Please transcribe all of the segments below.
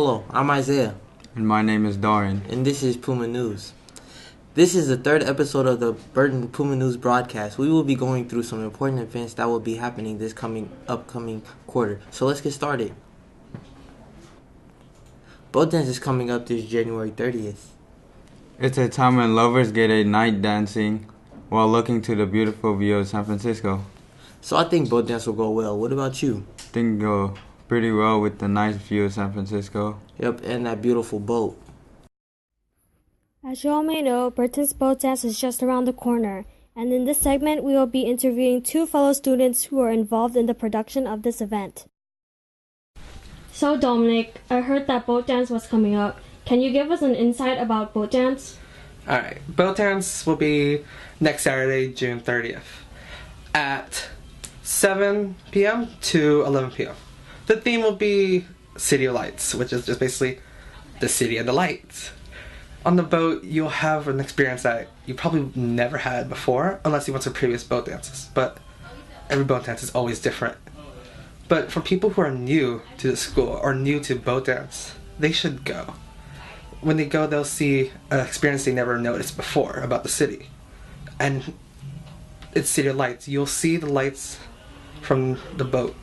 Hello, I'm Isaiah. And my name is Dorian. And this is Puma News. This is the third episode of the Burton Puma News broadcast. We will be going through some important events that will be happening this upcoming quarter. So let's get started. Boat Dance is coming up this January 30th. It's a time when lovers get a night dancing while looking to the beautiful view of San Francisco. So I think Boat Dance will go well. What about you? I think it'll go pretty well with the nice view of San Francisco. Yep, and that beautiful boat. As you all may know, Burton's Boat Dance is just around the corner, and in this segment we will be interviewing two fellow students who are involved in the production of this event. So Dominic, I heard that Boat Dance was coming up. Can you give us an insight about Boat Dance? Alright, Boat Dance will be next Saturday, June 30th at 7 p.m. to 11 p.m. The theme will be City of Lights, which is just basically the city of the lights. On the boat, you'll have an experience that you probably never had before, unless you went to previous boat dances. But every boat dance is always different. But for people who are new to the school or new to boat dance, they should go. When they go, they'll see an experience they never noticed before about the city. And it's City of Lights. You'll see the lights from the boat.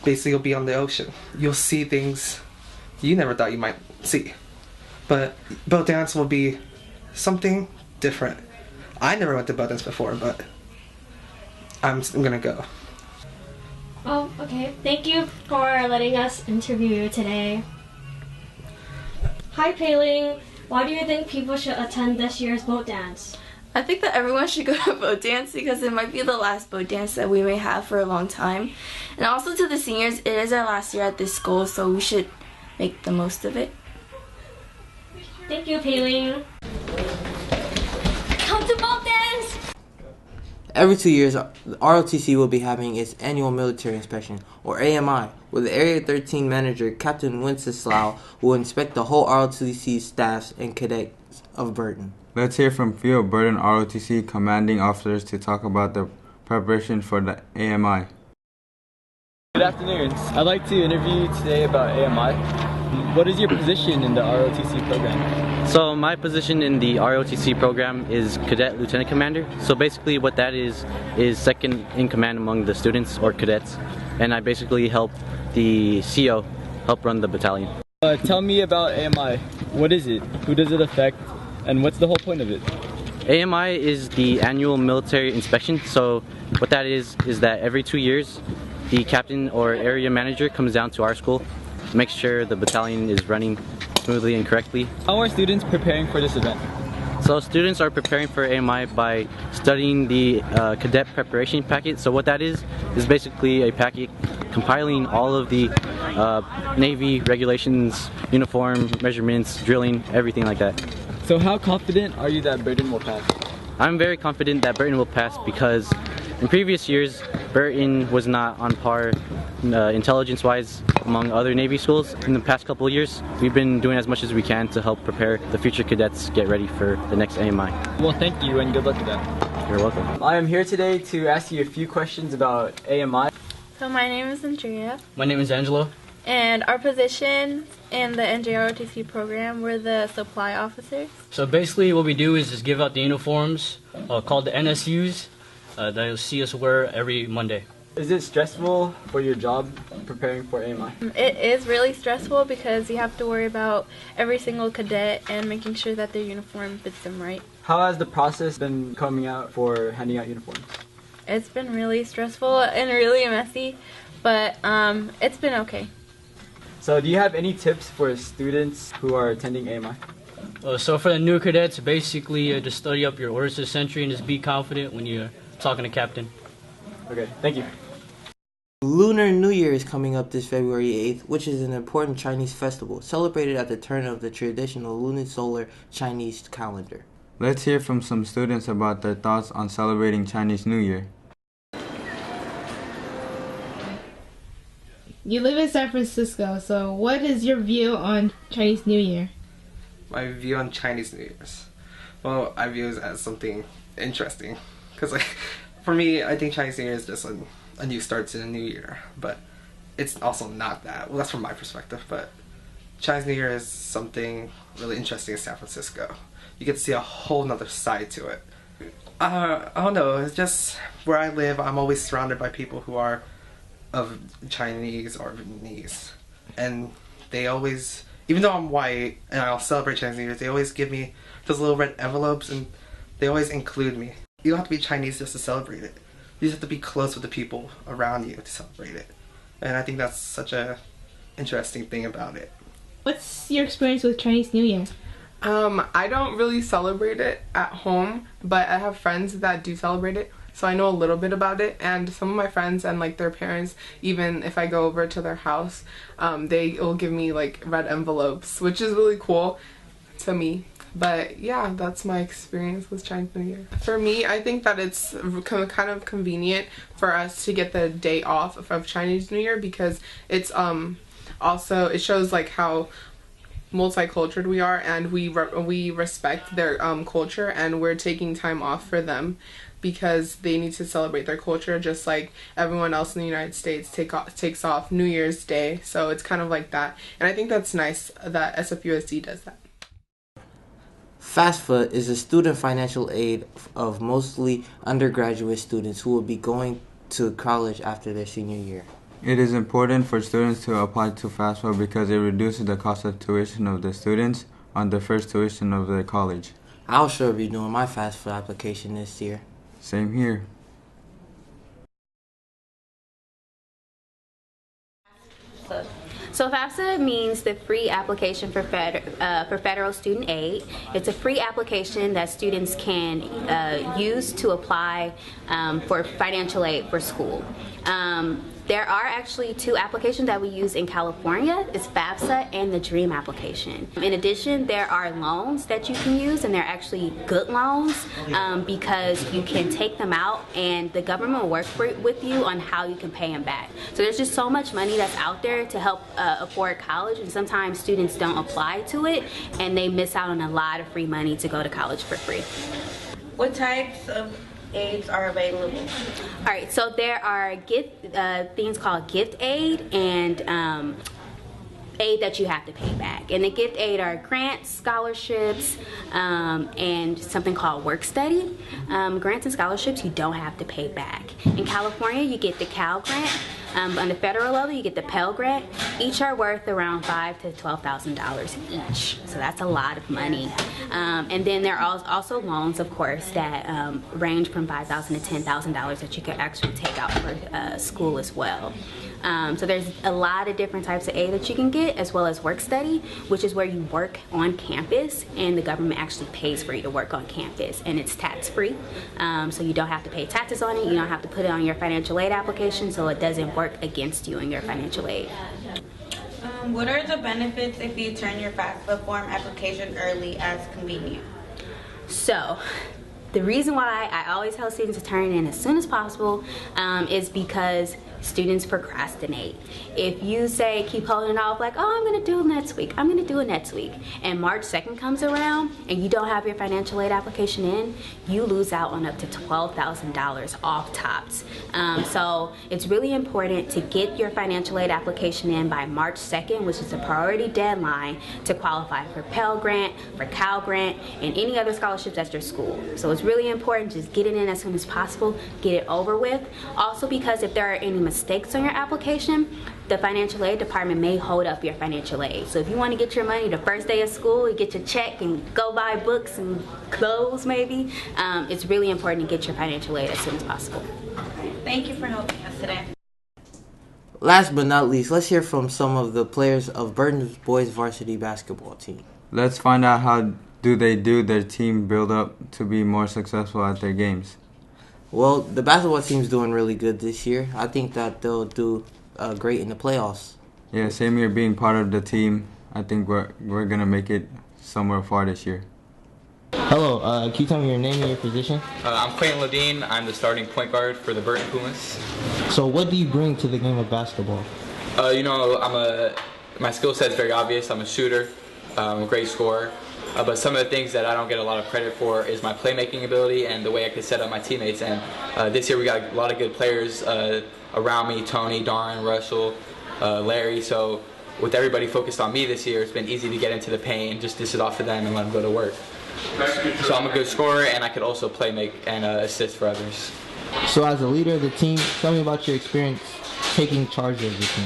Basically, you'll be on the ocean. You'll see things you never thought you might see. But boat dance will be something different. I never went to boat dance before, but I'm gonna go. Oh, okay. Thank you for letting us interview you today. Hi, Pei-Ling. Why do you think people should attend this year's boat dance? I think that everyone should go to boat dance because it might be the last boat dance that we may have for a long time. And also to the seniors, it is our last year at this school, so we should make the most of it. Thank you, Pei-Ling. Come to boat dance! Every 2 years, the ROTC will be having its annual military inspection, or AMI, where the Area 13 manager, Captain Wenceslao, will inspect the whole ROTC staffs and cadets of Burton. Let's hear from few of Burton ROTC commanding officers to talk about the preparation for the AMI. Good afternoon. I'd like to interview you today about AMI. What is your position in the ROTC program? So my position in the ROTC program is Cadet Lieutenant Commander. So basically what that is second in command among the students or cadets. And I basically help the CO help run the battalion. Tell me about AMI. What is it? Who does it affect? And what's the whole point of it? AMI is the annual military inspection. So what that is that every 2 years the captain or area manager comes down to our school, makes sure the battalion is running smoothly and correctly. How are students preparing for this event? So students are preparing for AMI by studying the cadet preparation packet. So what that is basically a packet compiling all of the Navy regulations, uniform, measurements, drilling, everything like that. So how confident are you that Burton will pass? I'm very confident that Burton will pass because in previous years, Burton was not on par intelligence-wise among other Navy schools. In the past couple of years, we've been doing as much as we can to help prepare the future cadets get ready for the next AMI. Well, thank you and good luck with that. You're welcome. I am here today to ask you a few questions about AMI. So my name is Andrea, My name is Angelo. and our position in the NJROTC program, we're the supply officers. So basically what we do is just give out the uniforms called the NSUs that you'll see us wear every Monday. Is it stressful for your job preparing for AMI? It is really stressful because you have to worry about every single cadet and making sure that their uniform fits them right. How has the process been coming out for handing out uniforms? It's been really stressful and really messy, but it's been okay. So do you have any tips for students who are attending AMI? So for the new cadets, basically just study up your orders to the century and just be confident when you're talking to captain. Okay, thank you. Lunar New Year is coming up this February 8th, which is an important Chinese festival celebrated at the turn of the traditional lunisolar Chinese calendar. Let's hear from some students about their thoughts on celebrating Chinese New Year. You live in San Francisco, so what is your view on Chinese New Year? My view on Chinese New Year's. Well, I view it as something interesting. Because for me, I think Chinese New Year is just a new start to the new year. But it's also not that. Well, that's from my perspective. But Chinese New Year is something really interesting in San Francisco. You get to see a whole nother side to it. I don't know, it's just where I live, I'm always surrounded by people who are of Chinese or Vietnamese. And they always, even though I'm white and I'll celebrate Chinese New Year, they always give me those little red envelopes and they always include me. You don't have to be Chinese just to celebrate it. You just have to be close with the people around you to celebrate it. And I think that's such a interesting thing about it. What's your experience with Chinese New Year? I don't really celebrate it at home, but I have friends that do celebrate it, so I know a little bit about it. And some of my friends and like their parents, even if I go over to their house, they will give me like red envelopes, which is really cool to me. But yeah, that's my experience with Chinese New Year. For me, I think that it's kind of convenient for us to get the day off of Chinese New Year because it's also, it shows like how multicultural we are, and we respect their culture, and we're taking time off for them because they need to celebrate their culture just like everyone else in the United States takes off New Year's Day. So it's kind of like that, and I think that's nice that SFUSD does that. FAFSA is a student financial aid of mostly undergraduate students who will be going to college after their senior year. It is important for students to apply to FAFSA because it reduces the cost of tuition of the students on the first tuition of their college. I'll sure be doing my FAFSA application this year. Same here. So FAFSA means the free application for federal student aid. It's a free application that students can use to apply for financial aid for school. There are actually two applications that we use in California. It's FAFSA and the DREAM application. In addition, there are loans that you can use, and they're actually good loans because you can take them out and the government will work with you on how you can pay them back. So there's just so much money that's out there to help afford college, and sometimes students don't apply to it and they miss out on a lot of free money to go to college for free. What types of aids are available? All right, so there are things called gift aid and aid that you have to pay back. And the gift aid are grants, scholarships, and something called work study. Grants and scholarships you don't have to pay back. In California, you get the Cal grant. On the federal level, you get the Pell Grant. Each are worth around $5,000 to $12,000 each. So that's a lot of money. And then there are also loans, of course, that range from $5,000 to $10,000 that you could actually take out for school as well. So there's a lot of different types of aid that you can get, as well as work study, which is where you work on campus and the government actually pays for you to work on campus, and it's tax-free. So you don't have to pay taxes on it, you don't have to put it on your financial aid application, so it doesn't work against you in your financial aid. What are the benefits if you turn your FAFSA form application early as convenient? So the reason why I always tell students to turn in as soon as possible is because students procrastinate. If you say keep holding it off, like, oh, I'm gonna do it next week, I'm gonna do it next week, and March 2nd comes around and you don't have your financial aid application in, you lose out on up to $12,000 off tops. So it's really important to get your financial aid application in by March 2nd, which is a priority deadline to qualify for Pell Grant, for Cal Grant, and any other scholarships at your school. So it's really important, just get it in as soon as possible, get it over with. Also, because if there are any mistakes on your application, the financial aid department may hold up your financial aid. So if you want to get your money the first day of school, you get your check and go buy books and clothes maybe, it's really important to get your financial aid as soon as possible. Thank you for helping us today. Last but not least, let's hear from some of the players of Burton's boys varsity basketball team. Let's find out how do their team build up to be more successful at their games. Well, the basketball team's doing really good this year. I think that they'll do great in the playoffs. Yeah, same here, being part of the team. I think we're going to make it somewhere far this year. Hello, can you tell me your name and your position? I'm Clayton Ladine. I'm the starting point guard for the Burton Pumas. So what do you bring to the game of basketball? My skill set's very obvious. I'm a shooter, I'm a great scorer. But some of the things that I don't get a lot of credit for is my playmaking ability and the way I can set up my teammates. And this year we got a lot of good players around me: Tony, Darren, Russell, Larry. So with everybody focused on me this year, it's been easy to get into the paint and just dish it off to them and let them go to work. So I'm a good scorer, and I could also play, make, and assist for others. So as a leader of the team, tell me about your experience taking charge of the team.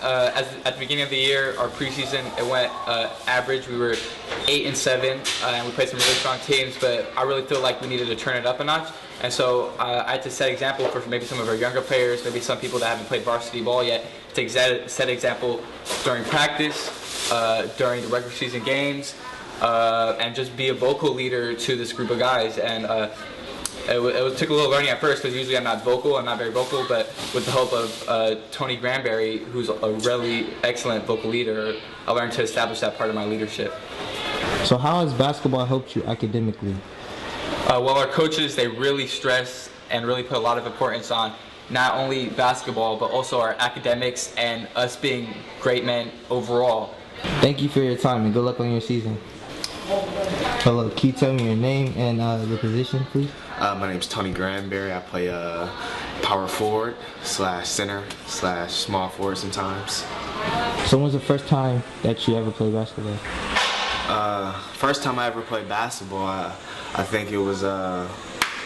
At the beginning of the year, our preseason, it went average. We were 8-7, and we played some really strong teams, but I really feel like we needed to turn it up a notch. And so I had to set example for maybe some of our younger players, maybe some people that haven't played varsity ball yet, to set example during practice, during the regular season games, and just be a vocal leader to this group of guys. And it took a little learning at first, because usually I'm not very vocal, but with the help of Tony Granberry, who's a really excellent vocal leader, I learned to establish that part of my leadership. So how has basketball helped you academically? Well, our coaches, they really stress and really put a lot of importance on not only basketball, but also our academics and us being great men overall. Thank you for your time, and good luck on your season. Hello, can you tell me your name and your position, please? My name's Tony Granberry. I play power forward / center / small forward sometimes. So when was the first time that you ever played basketball? First time I ever played basketball, I think it was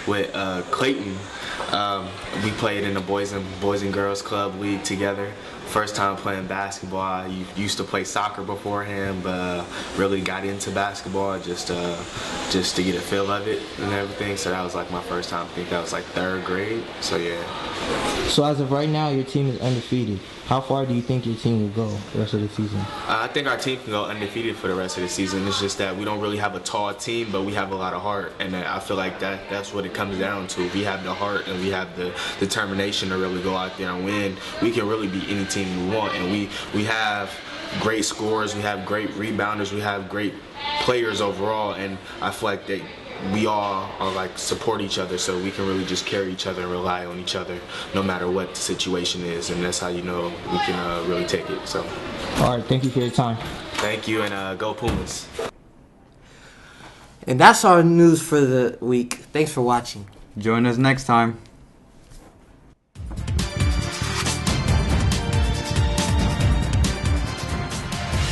with Clayton. We played in the Boys and Girls Club League together. First time playing basketball. I used to play soccer beforehand, but really got into basketball just to get a feel of it and everything. So that was like my first time. I think that was like 3rd grade. So yeah. So as of right now, your team is undefeated. How far do you think your team will go the rest of the season? I think our team can go undefeated for the rest of the season. It's just that we don't really have a tall team, but we have a lot of heart, and I feel like that's what it comes down to. We have the heart and we have the determination to really go out there and win. We can really beat any team we want, and we have great scorers, we have great rebounders, we have great players overall, and I feel like we all are like support each other, so we can really just carry each other and rely on each other no matter what the situation is, and that's how you know we can really take it. So all right, thank you for your time. Thank you, and go Pumas. And that's our news for the week. Thanks for watching. Join us next time.